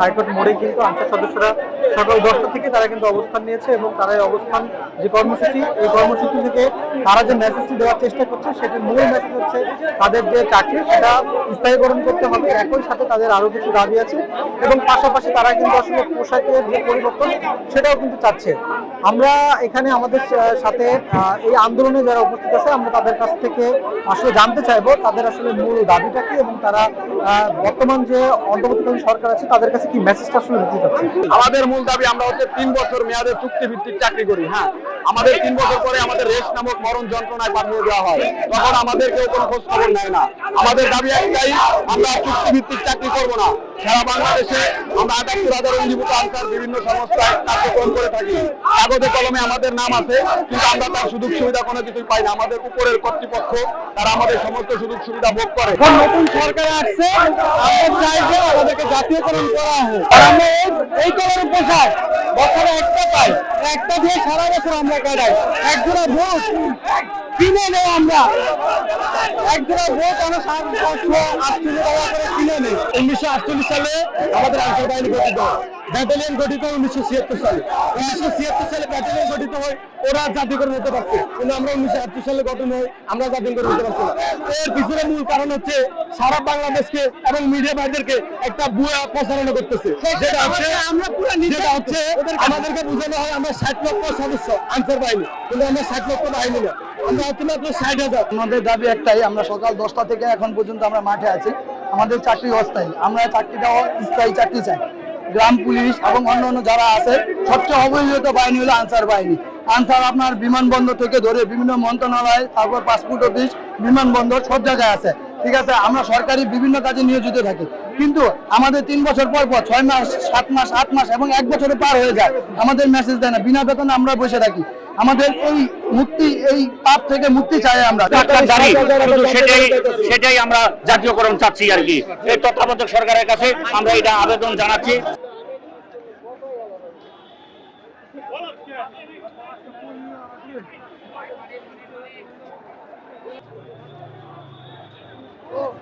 High court মোড়ে কিন্তু answer সদস্যরা সকাল 10টা থেকে তারা কিন্তু অবস্থান নিয়েছে এবং তারা এই অবস্থান যে কর্মসূচি, এই কর্মসূচি থেকে তারা যে মেসেজটি দেওয়ার চেষ্টা করছে সেটির মূল মেসেজ হচ্ছে তাদের যে চাকরি সেটা স্থায়ীকরণ করতে হবে। একই সাথে তাদের আরো কিছু দাবি আছে এবং পাশাপাশি তারা কিন্তু আসলে পোশাকের যে পরিবর্তন সেটাও কিন্তু চাচ্ছে। আমরা এখানে আমাদের সাথে এই আন্দোলনে যারা উপস্থিত আছে আমরা তাদের কাছ থেকে আসলে জানতে চাইবো তাদের আসলে মূল দাবিটা কি এবং তারা বর্তমান যে অন্তর্বর্তীকালীন সরকার আছে তাদের কাছে কি মেসেজটা আসলে দিতে চাচ্ছে। আমাদের মূল দাবি আমরা হচ্ছে 3 বছর মেয়াদের চুক্তি ভিত্তিক চাকরি করি। হ্যাঁ, আমাদের 3 বছর পরে আমাদের রেস্ট নামক মরণ যন্ত্রণায় পাঠিয়ে দেওয়া হয়, তখন আমাদের কেউ কোনো খোঁজ খবর নেয় না। আমাদের দাবি একটাই, আমরা চুক্তি ভিত্তিক চাকরি করবো না। সারা বাংলাদেশে আমরা ৭৮,০০০ অঙ্গীভূত আনসার বিভিন্ন সংস্থায় কার্যক্রম করে থাকি। কাগজে কলমে আমাদের নাম আছে, কিন্তু আমরা তার সুযোগ সুবিধা কোনো কিছুই পাই না। আমাদের উপরের কর্তৃপক্ষ তারা আমাদের সমস্ত সুযোগ সুবিধা ভোগ করে। নতুন সরকার আসছে, আমরা চাই যে আমাদেরকে জাতীয়করণ করা হয়। আমরা এই কলমের পোশাক বছরে একটা পাই, একটা দিয়ে সারা বছর আমরা কাটাই। একজোড়া ভোট কিনে নেই, আমরা একজোড়া ভোট আমরা 748 টাকা করে কিনে নেই। 1948 সালে আমাদের আনসার বাহিনী গঠিত হয়, ব্যাটালিয়ন গঠিত 1976 সালে। 1976 সালে ব্যাটালিয়ন গঠিত হয়, ওরা জাতীয়করণ হতে পারছে, কিন্তু আমরা 1938 সালে গঠন হই, আমরা জাতীয়করণ হতে পারছি না। এর পিছনে মূল কারণ হচ্ছে সারা বাংলাদেশকে এবং মিডিয়া ভাইদেরকে একটা ভুয়া প্রচারণা করতেছে, যেটা হচ্ছে আমাদেরকে বোঝানো হয় আমরা 60 লক্ষ সদস্য আনসার বাহিনী, কিন্তু আমরা 60 লক্ষ বাহিনী না, আমরা হচ্ছে মাত্র 60,000। আমাদের দাবি একটাই, আমরা সকাল 10টা থেকে এখন পর্যন্ত আমরা মাঠে আছি। আমাদের চাকরি অস্থায়ী, আমরা চাকরিটাও স্থায়ী চাকরি চাই। গ্রাম পুলিশ এবং অন্যান্য যারা আছে, সবচেয়ে অবহেলিত বাহিনী হলো আনসার বাহিনী। আনসার আপনার বিমানবন্দর থেকে ধরে বিভিন্ন মন্ত্রণালয়, তারপর পাসপোর্ট অফিস, বিমানবন্দর সব জায়গায় আছে, ঠিক আছে। আমরা সরকারি বিভিন্ন কাজে নিয়োজিত থাকি, কিন্তু আমাদের 3 বছর পর 6 মাস, 7 মাস, 8 মাস এবং 1 বছরে পার হয়ে যায়, আমাদের মেসেজ দেয় না। বিনা বেতনে আমরা বসে থাকি। আমাদের এই মুক্তি, এই পাপ থেকে মুক্তি চাই আমরা। সেটাই আমরা জাতীয়করণ চাচ্ছি আর কি। এই তত্ত্বাবধায়ক সরকারের কাছে আমরা এটা আবেদন জানাচ্ছি। Oh.